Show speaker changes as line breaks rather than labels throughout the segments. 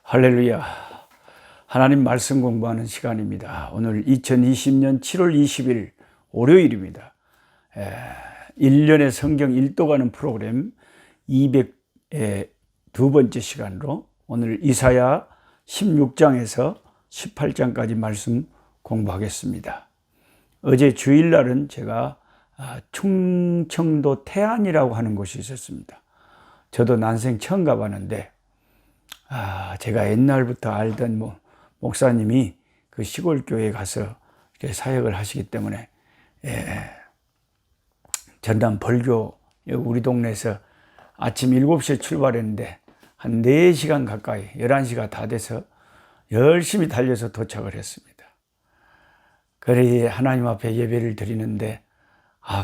할렐루야. 하나님 말씀 공부하는 시간입니다. 오늘 2020년 7월 20일 월요일입니다. 1년의 성경 읽도가는 프로그램 202번째 시간으로 오늘 이사야 16장에서 18장까지 말씀 공부하겠습니다. 어제 주일날은 제가 충청도 태안이라고 하는 곳이 있었습니다. 저도 난생 처음 가봤는데 제가 옛날부터 알던 목사님이 그 시골 교회에 가서 이렇게 사역을 하시기 때문에 전남 벌교 우리 동네에서 아침 7시에 출발했는데 한 4시간 가까이 11시가 다 돼서 열심히 달려서 도착을 했습니다. 그래 하나님 앞에 예배를 드리는데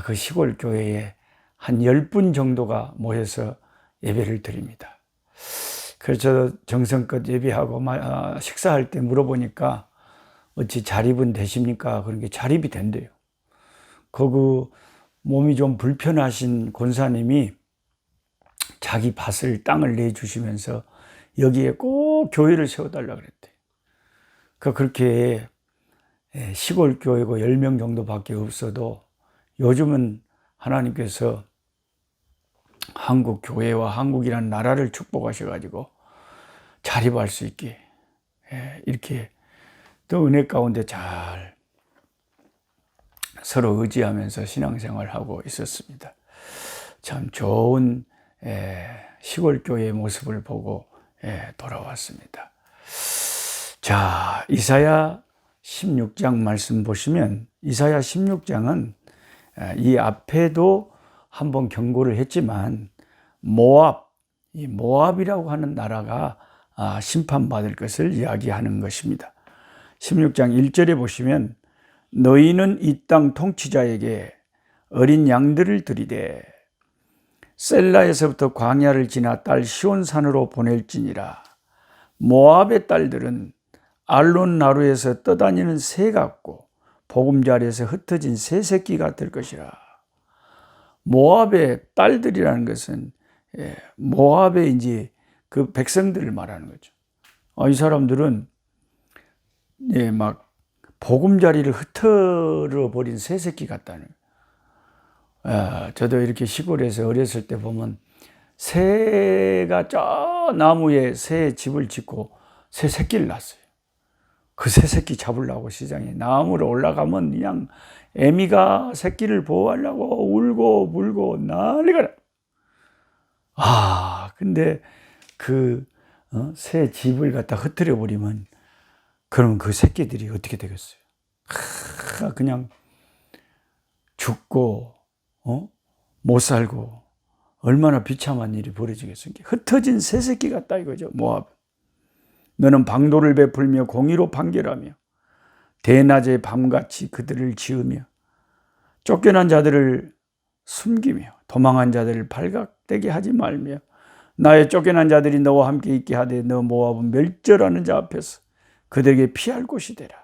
그 시골 교회에 한 10분 정도가 모여서 예배를 드립니다. 그래서 정성껏 예배하고 식사할 때 물어보니까 어찌 자립은 되십니까? 그런 게 자립이 된대요. 그 몸이 좀 불편하신 권사님이 자기 밭을 땅을 내주시면서 여기에 꼭 교회를 세워달라고 그랬대요. 그렇게 시골 교회고 10명 정도밖에 없어도 요즘은 하나님께서 한국 교회와 한국이라는 나라를 축복하셔가지고 자립할 수 있게 이렇게 또 은혜 가운데 잘 서로 의지하면서 신앙생활하고 있었습니다. 참 좋은 시골 교회의 모습을 보고 돌아왔습니다. 자, 이사야 16장 말씀 보시면 이사야 16장은 이 앞에도 한번 경고를 했지만 모압이라고 하는 나라가 심판받을 것을 이야기하는 것입니다. 16장 1절에 보시면 너희는 이 땅 통치자에게 어린 양들을 들이되 셀라에서부터 광야를 지나 딸 시온산으로 보낼지니라. 모압의 딸들은 알론 나루에서 떠다니는 새 같고 보금자리에서 흩어진 새 새끼 같을 것이라. 모압의 딸들이라는 것은 모압의 이제 그 백성들을 말하는 거죠. 이 사람들은 막 보금자리를 흩어져 버린 새 새끼 같다는. 저도 이렇게 시골에서 어렸을 때 보면 새가 저 나무에 새 집을 짓고 새 새끼를 낳았어요. 그 새 새끼 잡으려고 시장에 나무로 올라가면 그냥 애미가 새끼를 보호하려고 울고 물고 난리가 나. 근데 새 집을 갖다 흩뜨려 버리면 그러면 그 새끼들이 어떻게 되겠어요? 그냥 죽고 못 살고 얼마나 비참한 일이 벌어지겠어요. 흩어진 새 새끼 같다 이거죠. 모압. 너는 방도를 베풀며 공의로 판결하며 대낮에 밤같이 그들을 지으며 쫓겨난 자들을 숨기며 도망한 자들을 발각되게 하지 말며 나의 쫓겨난 자들이 너와 함께 있게 하되 너 모압은 멸절하는 자 앞에서 그들에게 피할 곳이 되라.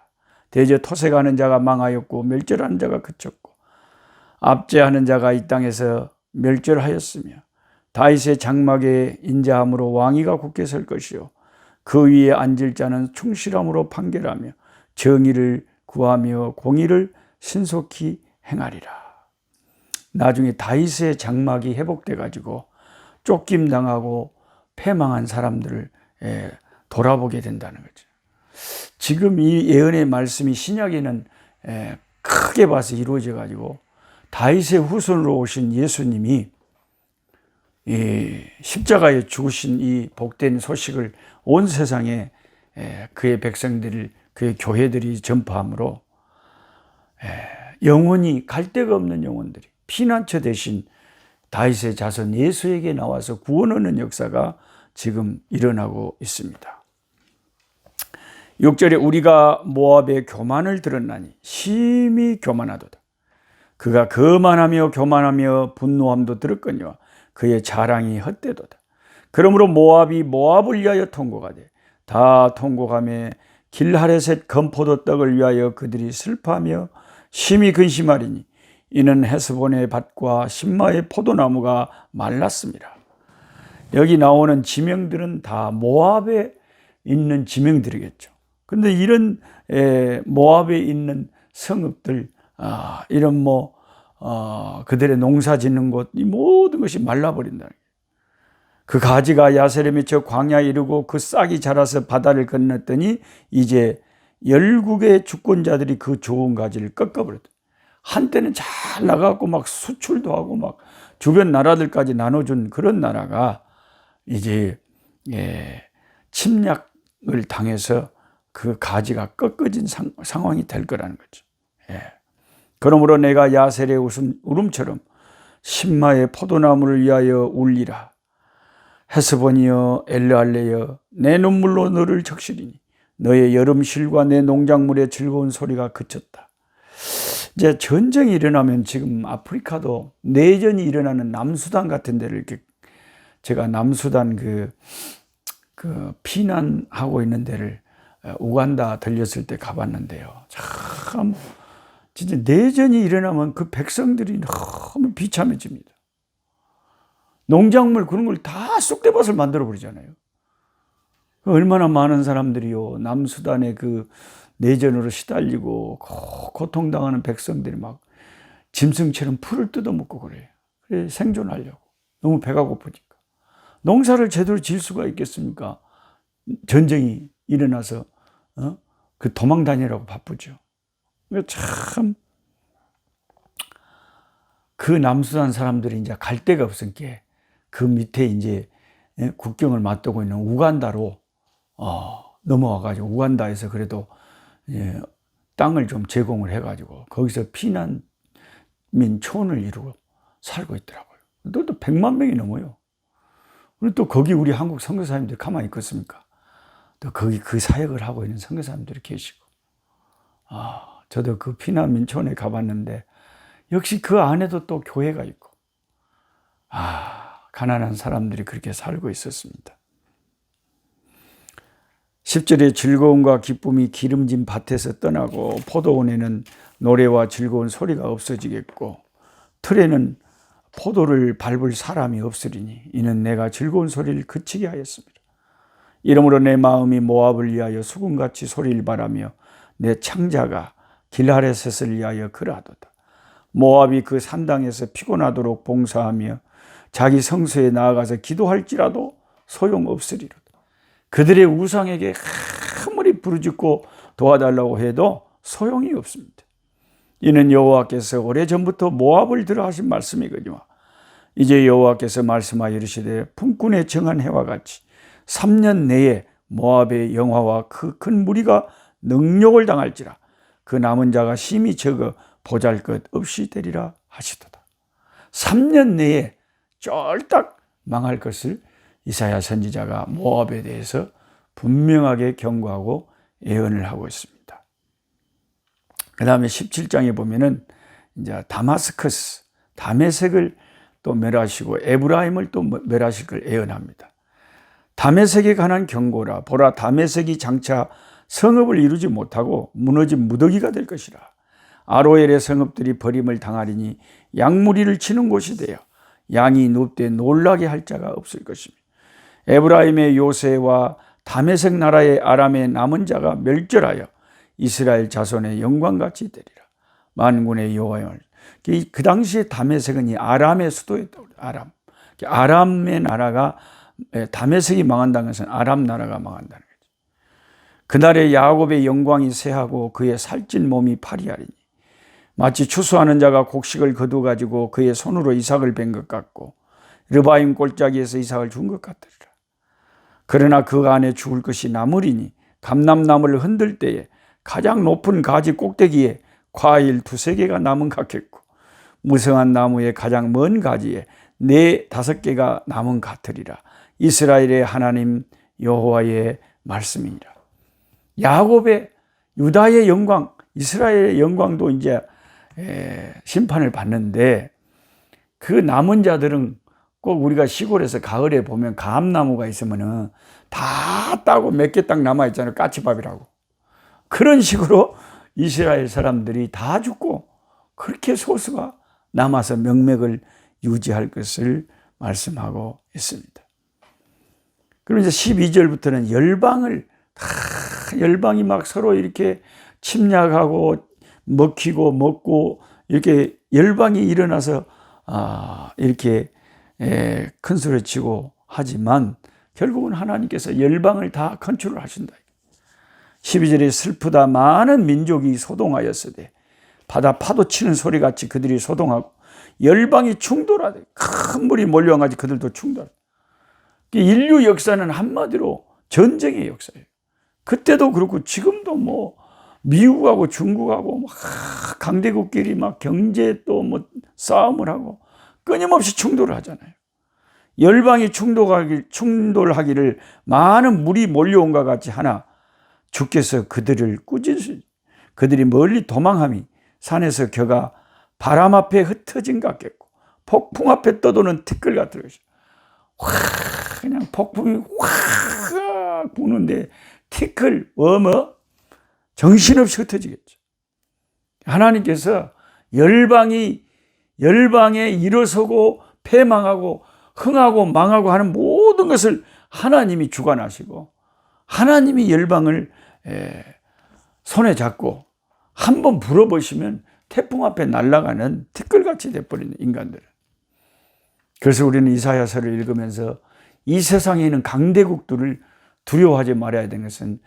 대저 토색하는 자가 망하였고 멸절하는 자가 그쳤고 압제하는 자가 이 땅에서 멸절하였으며 다윗의 장막에 인자함으로 왕위가 굳게 설 것이요 그 위에 앉을 자는 충실함으로 판결하며 정의를 구하며 공의를 신속히 행하리라. 나중에 다윗의 장막이 회복돼 가지고 쫓김 당하고 패망한 사람들을 돌아보게 된다는 거죠. 지금 이 예언의 말씀이 신약에는 크게 봐서 이루어져 가지고 다윗의 후손으로 오신 예수님이 십자가에 죽으신 이 복된 소식을 온 세상에 그의 백성들을 그의 교회들이 전파함으로 영원히 갈 데가 없는 영혼들이 피난처 대신 다윗의 자손 예수에게 나와서 구원하는 역사가 지금 일어나고 있습니다. 6절에 우리가 모압의 교만을 들었나니 심히 교만하도다. 그가 거만하며 교만하며 분노함도 들었거니와 그의 자랑이 헛되도다. 그러므로 모압이 모압을 위하여 통곡하되 다 통곡하며 길하레셋 건포도 떡을 위하여 그들이 슬퍼하며 심히 근심하리니 이는 헤스본의 밭과 신마의 포도나무가 말랐습니다. 여기 나오는 지명들은 다 모압의 있는 지명들이겠죠. 그런데 이런 모압에 있는 성읍들, 이런 그들의 농사 짓는 곳, 이 모든 것이 말라버린다. 그 가지가 야셀에 맺혀 광야에 이르고 그 싹이 자라서 바다를 건넜더니 이제 열국의 주권자들이 그 좋은 가지를 꺾어버렸다. 한때는 잘 나가고 막 수출도 하고 막 주변 나라들까지 나눠준 그런 나라가 이제 침략을 당해서 그 가지가 꺾어진 상황이 될 거라는 거죠. 그러므로 내가 야셀의 울음처럼 신마의 포도나무를 위하여 울리라. 헤스본이여 엘르알레여 내 눈물로 너를 적시리니 너의 여름실과 내 농작물의 즐거운 소리가 그쳤다. 이제 전쟁이 일어나면 지금 아프리카도 내전이 일어나는 남수단 같은 데를 이렇게 제가 남수단 그 피난하고 있는 데를 우간다 들렸을 때 가봤는데요. 참 진짜 내전이 일어나면 그 백성들이 너무 비참해집니다. 농작물 그런 걸 다 쑥대밭을 만들어 버리잖아요. 얼마나 많은 사람들이요 남수단의 그 내전으로 시달리고 고통당하는 백성들이 막 짐승처럼 풀을 뜯어먹고 그래요. 그래 생존하려고 너무 배가 고프니까 농사를 제대로 지을 수가 있겠습니까? 전쟁이 일어나서 그 도망 다니라고 바쁘죠. 참 그 남수단 사람들이 이제 갈 데가 없으니까 그 밑에 이제 국경을 맞대고 있는 우간다로 넘어와가지고 우간다에서 그래도 땅을 좀 제공을 해가지고 거기서 피난민 촌을 이루고 살고 있더라고요. 또 100만 명이 넘어요. 그리고 또 거기 우리 한국 선교사님들이 가만히 있겠습니까? 또 거기 그 사역을 하고 있는 선교사님들이 계시고, 저도 그 피난민 촌에 가봤는데 역시 그 안에도 또 교회가 있고, 가난한 사람들이 그렇게 살고 있었습니다. 10절에 즐거움과 기쁨이 기름진 밭에서 떠나고 포도원에는 노래와 즐거운 소리가 없어지겠고 틀에는 포도를 밟을 사람이 없으리니 이는 내가 즐거운 소리를 그치게 하였습니다. 이러므로 내 마음이 모압을 위하여 수금같이 소리를 바라며 내 창자가 길하레셋을 위하여 그라도다. 모압이 그 산당에서 피곤하도록 봉사하며 자기 성소에 나아가서 기도할지라도 소용없으리로다. 그들의 우상에게 아무리 부르짖고 도와달라고 해도 소용이 없습니다. 이는 여호와께서 오래전부터 모압을 들어 하신 말씀이거니와 이제 여호와께서 말씀하여 이르시되 품꾼의 정한 해와 같이 3년 내에 모압의 영화와 그 큰 무리가 능욕을 당할지라 그 남은 자가 심히 적어 보잘것없이 되리라 하시도다. 3년 내에 쫄딱 망할 것을 이사야 선지자가 모압에 대해서 분명하게 경고하고 예언을 하고 있습니다. 그 다음에 17장에 보면은 이제 다마스커스, 다메섹을 또 멸하시고 에브라임을 또 멸하실 걸 예언합니다. 다메섹에 관한 경고라. 보라, 다메섹이 장차 성읍을 이루지 못하고 무너진 무더기가 될 것이라. 아로엘의 성읍들이 버림을 당하리니 양무리를 치는 곳이 되어 양이 눕되 놀라게 할 자가 없을 것입니다. 에브라임의 요새와 다메섹 나라의 아람의 남은 자가 멸절하여 이스라엘 자손의 영광같이 되리라. 만군의 여호와여. 그 당시에 다메섹은 이 아람의 수도였다고 그래요. 아람의 나라가 다메섹이 망한다는 것은 아람 나라가 망한다는 거죠. 그날에 야곱의 영광이 쇠하고 그의 살찐 몸이 파리하리니 마치 추수하는 자가 곡식을 거두어가지고 그의 손으로 이삭을 벤 것 같고 르바임 골짜기에서 이삭을 준 것 같으리라. 그러나 그 안에 죽을 것이 나물이니 감람나무를 흔들 때에 가장 높은 가지 꼭대기에 과일 2-3개가 남은 같겠고 무성한 나무의 가장 먼 가지에 4-5개가 남은 같으리라. 이스라엘의 하나님 여호와의 말씀이니라. 야곱의 유다의 영광, 이스라엘의 영광도 이제 심판을 받는데 그 남은 자들은 꼭 우리가 시골에서 가을에 보면 감나무가 있으면은 다 따고 몇 개 딱 남아 있잖아요. 까치밥이라고. 그런 식으로 이스라엘 사람들이 다 죽고 그렇게 소수가 남아서 명맥을 유지할 것을 말씀하고 있습니다. 그럼 이제 12절부터는 열방을 다 열방이 막 서로 이렇게 침략하고 먹히고 먹고 이렇게 열방이 일어나서 이렇게 큰 소리 치고 하지만 결국은 하나님께서 열방을 다 컨트롤 하신다. 12절에 슬프다 많은 민족이 소동하였으되 바다 파도 치는 소리같이 그들이 소동하고 열방이 충돌하되 큰 물이 몰려와가지고 그들도 충돌. 인류 역사는 한마디로 전쟁의 역사예요. 그때도 그렇고 지금도 뭐 미국하고 중국하고 막 강대국끼리 막 경제 또 뭐 싸움을 하고 끊임없이 충돌을 하잖아요. 열방이 충돌하기를 많은 물이 몰려온 것 같이 하나 주께서 그들을 꾸짖으시 그들이 멀리 도망함이 산에서 겨가 바람 앞에 흩어진 것 같겠고 폭풍 앞에 떠도는 티끌 같은 것이 그냥 폭풍이 확 부는데 티끌 정신없이 흩어지겠죠. 하나님께서 열방에 일어서고 패망하고 흥하고 망하고 하는 모든 것을 하나님이 주관하시고 하나님이 열방을 손에 잡고 한번 불어보시면 태풍 앞에 날아가는 티끌같이 돼버리는 인간들은. 그래서 우리는 이사야서를 읽으면서 이 세상에 있는 강대국들을 두려워하지 말아야 되는 것은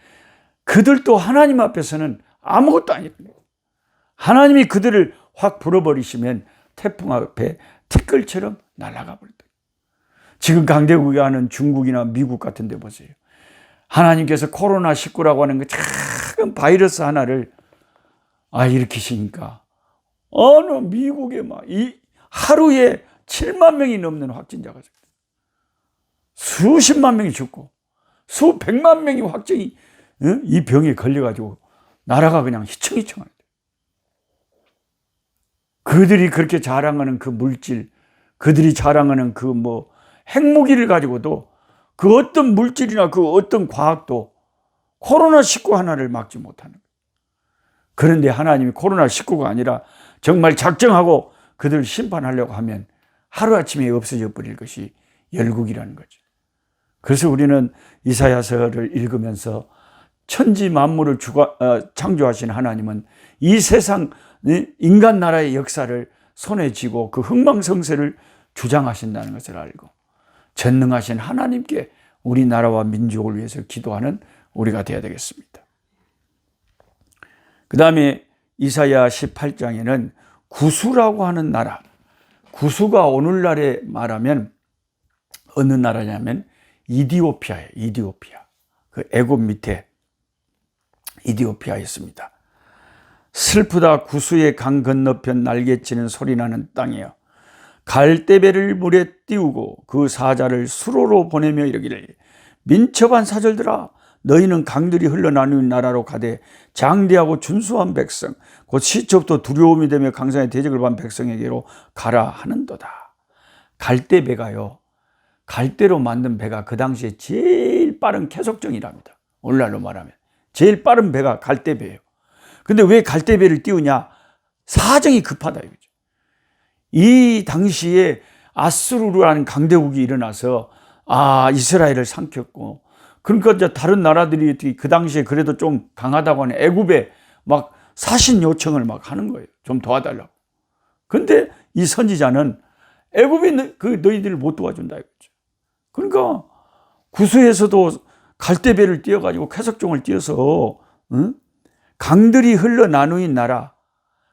그들도 하나님 앞에서는 아무것도 아니거든요. 하나님이 그들을 확 불어버리시면 태풍 앞에 티끌처럼 날아가 버린다. 지금 강대국이 하는 중국이나 미국 같은 데 보세요. 하나님께서 코로나19라고 하는 그 작은 바이러스 하나를 일으키시니까 어느 미국에 막 하루에 7만 명이 넘는 확진자가 수십만 명이 죽고 수백만 명이 확진이 이 병에 걸려가지고 나라가 그냥 희청희청하는데 그들이 그렇게 자랑하는 그 물질, 그들이 자랑하는 그 핵무기를 가지고도 그 어떤 물질이나 그 어떤 과학도 코로나19 하나를 막지 못하는 거예요. 그런데 하나님이 코로나19가 아니라 정말 작정하고 그들을 심판하려고 하면 하루아침에 없어져 버릴 것이 열국이라는 거죠. 그래서 우리는 이사야서를 읽으면서 천지 만물을 창조하신 하나님은 이 세상 인간 나라의 역사를 손에 쥐고 그 흥망성쇠를 주장하신다는 것을 알고 전능하신 하나님께 우리나라와 민족을 위해서 기도하는 우리가 되어야 되겠습니다. 그 다음에 이사야 18장에는 구수라고 하는 나라, 구수가 오늘날에 말하면 어느 나라냐면 이디오피아예요. 이디오피아. 그 애굽 밑에 이디오피아에 있습니다. 슬프다 구수의 강 건너편 날개치는 소리나는 땅이여 갈대배를 물에 띄우고 그 사자를 수로로 보내며 이르기를 민첩한 사절들아 너희는 강들이 흘러나누는 나라로 가되 장대하고 준수한 백성 곧 시첩도 두려움이 되며 강산의 대적을 받은 백성에게로 가라 하는도다. 갈대배가요, 갈대로 만든 배가 그 당시에 제일 빠른 캐속정이랍니다. 오늘날로 말하면 제일 빠른 배가 갈대배예요. 근데 왜 갈대배를 띄우냐? 사정이 급하다 이거죠. 이 당시에 아수르라는 강대국이 일어나서 이스라엘을 삼켰고, 그러니까 이제 다른 나라들이 그 당시에 그래도 좀 강하다고 하는 애굽에 막 사신 요청을 막 하는 거예요. 좀 도와달라고. 근데 이 선지자는 애굽이 너희들을 못 도와준다 이거죠. 그러니까 구수에서도 갈대배를 띄어가지고 캐석종을 띄어서 강들이 흘러나누인 나라,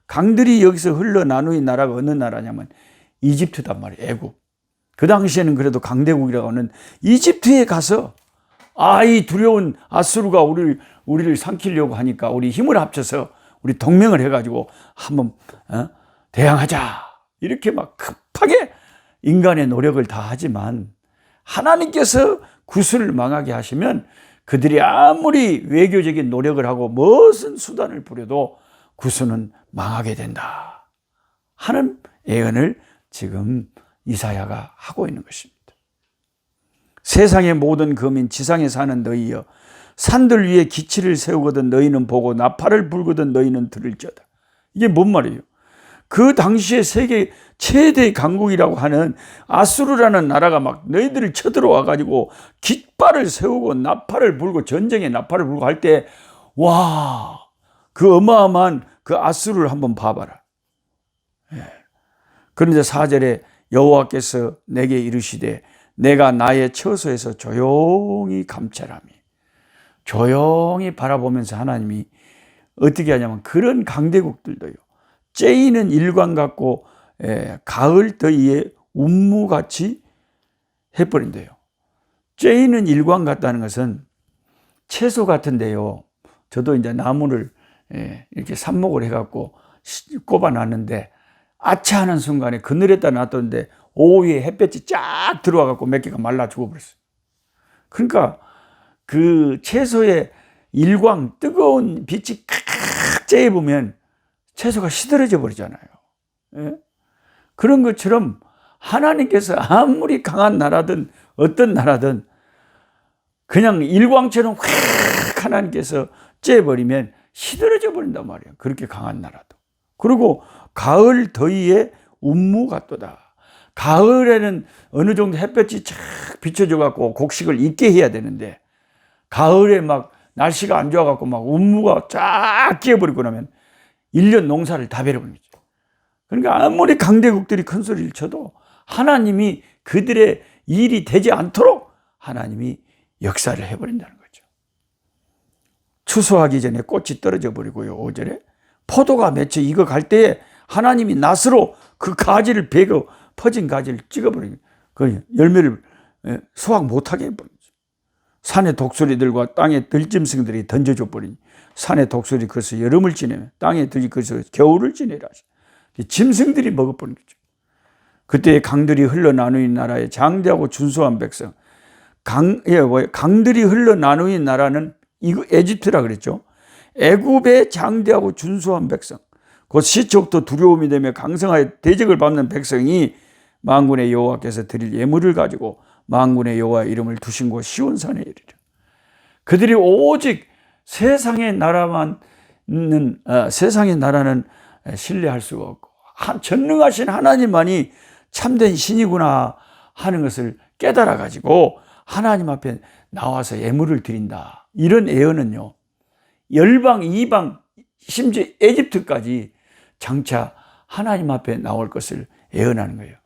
강들이 여기서 흘러나누인 나라가 어느 나라냐면 이집트단 말이에요. 애굽. 그 당시에는 그래도 강대국이라고 하는 이집트에 가서 이 두려운 아수르가 우리를 삼키려고 하니까 우리 힘을 합쳐서 우리 동맹을 해가지고 한번 대항하자 이렇게 막 급하게 인간의 노력을 다하지만 하나님께서 구수를 망하게 하시면 그들이 아무리 외교적인 노력을 하고 무슨 수단을 부려도 구수는 망하게 된다 하는 예언을 지금 이사야가 하고 있는 것입니다. 세상의 모든 거민 지상에 사는 너희여 산들 위에 기치를 세우거든 너희는 보고 나팔을 불거든 너희는 들을지어다. 이게 뭔 말이에요? 그 당시에 세계 최대 강국이라고 하는 아수르라는 나라가 막 너희들을 쳐들어와 가지고 깃발을 세우고 나팔을 불고 전쟁에 나팔을 불고 할 때, 와, 그 어마어마한 그 아수르를 한번 봐봐라. 그런데 4절에 여호와께서 내게 이르시되 내가 나의 처소에서 조용히 감찰하며, 조용히 바라보면서 하나님이 어떻게 하냐면 그런 강대국들도요, 째이는 일광 같고 가을 더위에 운무같이 해버린대요. 째이는 일광 같다는 것은 채소 같은데요, 저도 이제 나무를 이렇게 삽목을 해갖고 꼽아놨는데 아차하는 순간에 그늘에다 놨던데 오후에 햇볕이 쫙 들어와갖고 몇 개가 말라 죽어버렸어요. 그러니까 그 채소의 일광, 뜨거운 빛이 칵 쬐보면 채소가 시들어져 버리잖아요. 예? 그런 것처럼 하나님께서 아무리 강한 나라든 어떤 나라든 그냥 일광처럼 확 하나님께서 쬐버리면 시들어져 버린단 말이에요. 그렇게 강한 나라도. 그리고 가을 더위에 운무 같도다. 가을에는 어느 정도 햇볕이 쫙 비춰져 갖고 곡식을 익게 해야 되는데 가을에 막 날씨가 안 좋아 갖고 막 운무가 쫙 끼어버리고 나면 1년 농사를 다 베려버린 거죠. 그러니까 아무리 강대국들이 큰 소리를 쳐도 하나님이 그들의 일이 되지 않도록 하나님이 역사를 해버린다는 거죠. 추수하기 전에 꽃이 떨어져 버리고요. 5절에 포도가 맺혀 익어갈 때에 하나님이 낫으로 그 가지를 베고 퍼진 가지를 찍어버리고 그 열매를 수확 못하게 해버린 거죠. 산의 독수리들과 땅의 들짐승들이 던져줘 버리니 산의 독수리 그래서 여름을 지내며 땅의 들이 그래서 겨울을 지내라. 짐승들이 먹어버린 거죠. 그때 강들이 흘러나누인 나라에 장대하고 준수한 백성, 강들이 흘러나누인 나라는 에집트라 그랬죠. 애굽의 장대하고 준수한 백성, 곧 시족도 두려움이 되며 강성하여 대적을 받는 백성이 만군의 여호와께서 드릴 예물을 가지고 만군의 여호와의 이름을 두신 곳 시온산에 이르리라. 그들이 오직 세상의 나라는 신뢰할 수가 없고 전능하신 하나님만이 참된 신이구나 하는 것을 깨달아 가지고 하나님 앞에 나와서 예물을 드린다. 이런 예언은요, 열방, 이방, 심지어 에집트까지 장차 하나님 앞에 나올 것을 예언하는 거예요.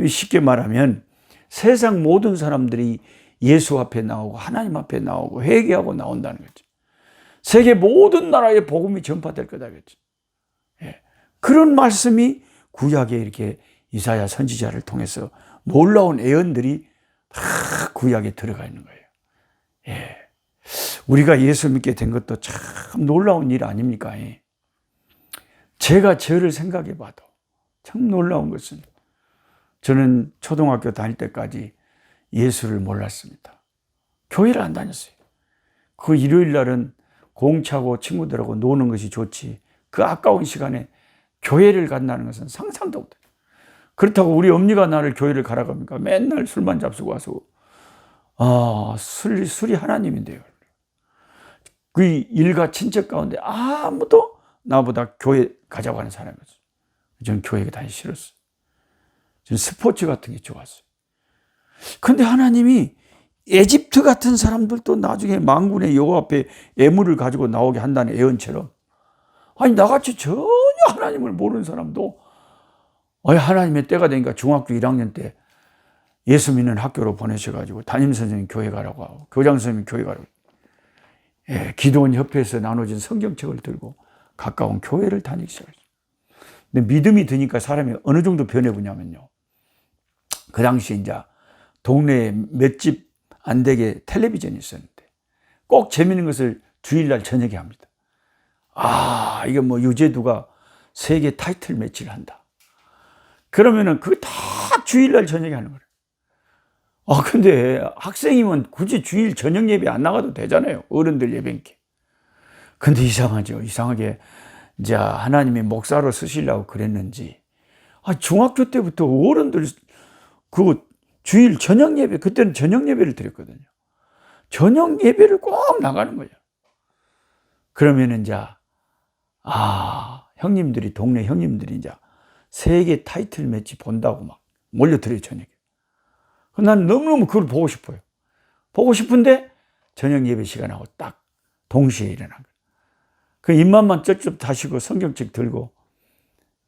쉽게 말하면 세상 모든 사람들이 예수 앞에 나오고 하나님 앞에 나오고 회개하고 나온다는 거죠. 세계 모든 나라에 복음이 전파될 거다겠죠. 그런 말씀이 구약에 이렇게 이사야 선지자를 통해서 놀라운 예언들이 다 구약에 들어가 있는 거예요. 우리가 예수 믿게 된 것도 참 놀라운 일 아닙니까? 제가 저를 생각해 봐도 참 놀라운 것은 저는 초등학교 다닐 때까지 예수를 몰랐습니다. 교회를 안 다녔어요. 그 일요일 날은 공차고 친구들하고 노는 것이 좋지 그 아까운 시간에 교회를 간다는 것은 상상도 못해요. 그렇다고 우리 엄니가 나를 교회를 가라고 합니까? 맨날 술만 잡수고 와서 술이 하나님인데요. 그 일가 친척 가운데 아무도 나보다 교회 가자고 하는 사람이 없어요. 저는 교회가 다니기 싫었어요. 저는 스포츠 같은 게 좋았어요. 그런데 하나님이 에집트 같은 사람들도 나중에 만군의 여호와 앞에 예물을 가지고 나오게 한다는 예언처럼, 아니 나같이 전혀 하나님을 모르는 사람도 하나님의 때가 되니까 중학교 1학년 때 예수 믿는 학교로 보내셔가지고 담임선생님 교회 가라고 하고 교장선생님 교회 가라고, 기도원 협회에서 나눠진 성경책을 들고 가까운 교회를 다니기 시작했어요. 근데 믿음이 드니까 사람이 어느 정도 변해보냐면요, 그 당시에 이제 동네에 몇 집 안 되게 텔레비전이 있었는데 꼭 재밌는 것을 주일날 저녁에 합니다. 이게 뭐 유재두가 세계 타이틀 매치를 한다. 그러면은 그거 다 주일날 저녁에 하는 거예요. 근데 학생이면 굳이 주일 저녁 예배 안 나가도 되잖아요. 어른들 예배니까. 근데 이상하죠. 이상하게 이제 하나님이 목사로 쓰시려고 그랬는지, 중학교 때부터 어른들 그 주일 저녁 예배, 그때는 저녁 예배를 드렸거든요. 저녁 예배를 꼭 나가는 거예요. 그러면 이제, 형님들이, 동네 형님들이 이제 세계 타이틀 매치 본다고 막 몰려들어요, 저녁에. 난 너무너무 그걸 보고 싶어요. 보고 싶은데 저녁 예배 시간하고 딱 동시에 일어난 거예요. 그 입맛만 쩍쩍 다시고 성경책 들고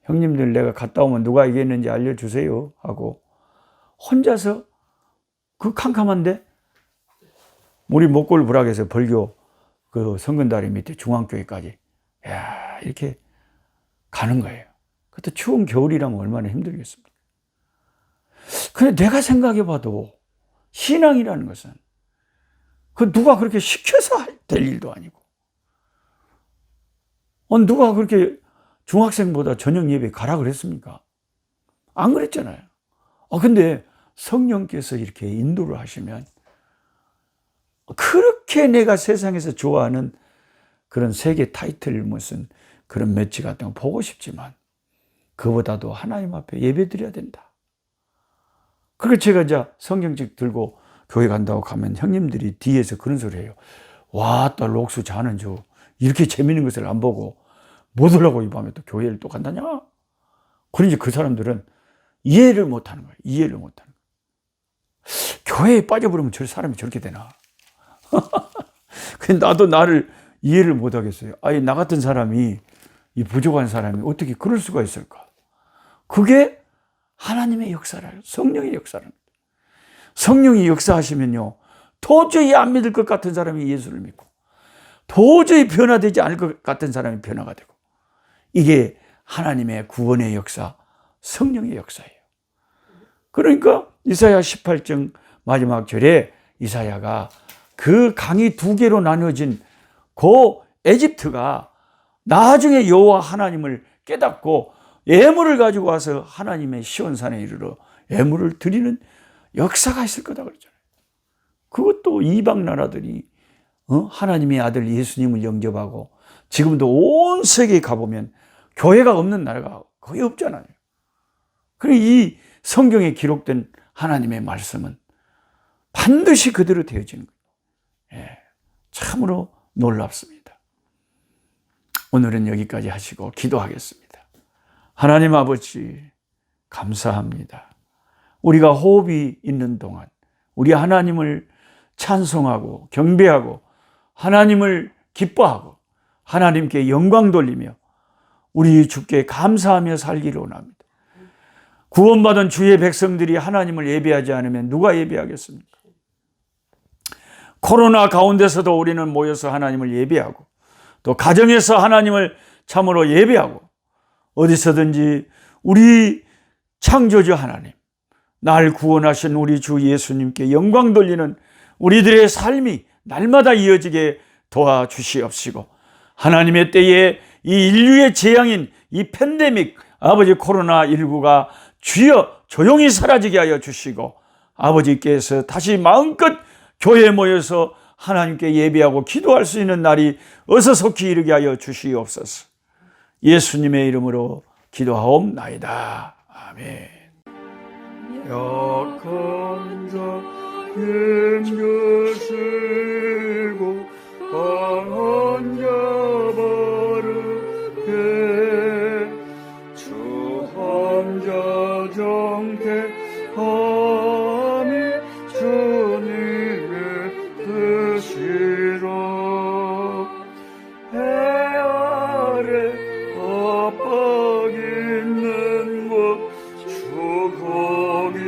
형님들 내가 갔다 오면 누가 이겼는지 알려주세요 하고 혼자서 그 캄캄한데 우리 목골 부락에서 벌교 그 성근다리 밑에 중앙교회까지 야 이렇게 가는 거예요. 그것도 추운 겨울이라면 얼마나 힘들겠습니까? 근데 내가 생각해 봐도 신앙이라는 것은 그 누가 그렇게 시켜서 될 일도 아니고 누가 그렇게 중학생보다 저녁 예배 가라 그랬습니까? 안 그랬잖아요. 근데 성령께서 이렇게 인도를 하시면 그렇게 내가 세상에서 좋아하는 그런 세계 타이틀 무슨 그런 매치 같은 거 보고 싶지만 그보다도 하나님 앞에 예배 드려야 된다. 그래서 제가 이제 성경책 들고 교회 간다고 가면 형님들이 뒤에서 그런 소리 해요. 와, 딸 록수 자는 저 이렇게 재밌는 것을 안 보고 못 오려고 이 밤에 또 교회를 또 간다냐? 그러니 그 사람들은 이해를 못 하는 거예요. 이해를 못 하는 거예요. 교회에 빠져버리면 저 사람이 저렇게 되나? 근데 나도 나를 이해를 못 하겠어요. 아니, 나 같은 사람이, 이 부족한 사람이 어떻게 그럴 수가 있을까? 그게 하나님의 역사라요. 성령의 역사랍니다. 성령이 역사하시면요, 도저히 안 믿을 것 같은 사람이 예수를 믿고, 도저히 변화되지 않을 것 같은 사람이 변화가 되고, 이게 하나님의 구원의 역사, 성령의 역사예요. 그러니까 이사야 18장 마지막 절에 이사야가 그 강이 두 개로 나눠진 그 에집트가 나중에 여호와 하나님을 깨닫고 예물을 가지고 와서 하나님의 시온산에 이르러 예물을 드리는 역사가 있을 거다 그러잖아요. 그것도 이방 나라들이 하나님의 아들 예수님을 영접하고 지금도 온 세계에 가보면 교회가 없는 나라가 거의 없잖아요. 그리고 이 성경에 기록된 하나님의 말씀은 반드시 그대로 되어지는 거예요. 참으로 놀랍습니다. 오늘은 여기까지 하시고 기도하겠습니다. 하나님 아버지 감사합니다. 우리가 호흡이 있는 동안 우리 하나님을 찬송하고 경배하고 하나님을 기뻐하고 하나님께 영광 돌리며 우리 주께 감사하며 살기를 원합니다. 구원받은 주의 백성들이 하나님을 예배하지 않으면 누가 예배하겠습니까? 코로나 가운데서도 우리는 모여서 하나님을 예배하고 또 가정에서 하나님을 참으로 예배하고 어디서든지 우리 창조주 하나님, 날 구원하신 우리 주 예수님께 영광 돌리는 우리들의 삶이 날마다 이어지게 도와주시옵시고 하나님의 때에 이 인류의 재앙인 이 팬데믹 아버지 코로나19가 주여 조용히 사라지게 하여 주시고 아버지께서 다시 마음껏 교회에 모여서 하나님께 예배하고 기도할 수 있는 날이 어서 속히 이르게 하여 주시옵소서. 예수님의 이름으로 기도하옵나이다. 아멘. 약한 자 힘주시고 강한 자 바르게 주 함자 정택함이 주님의 뜻이라 해 아래 압박 있는 곳 주 거기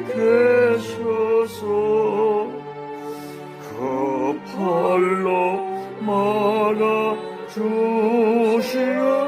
계셔서 그 팔로 막아 주시옵소서.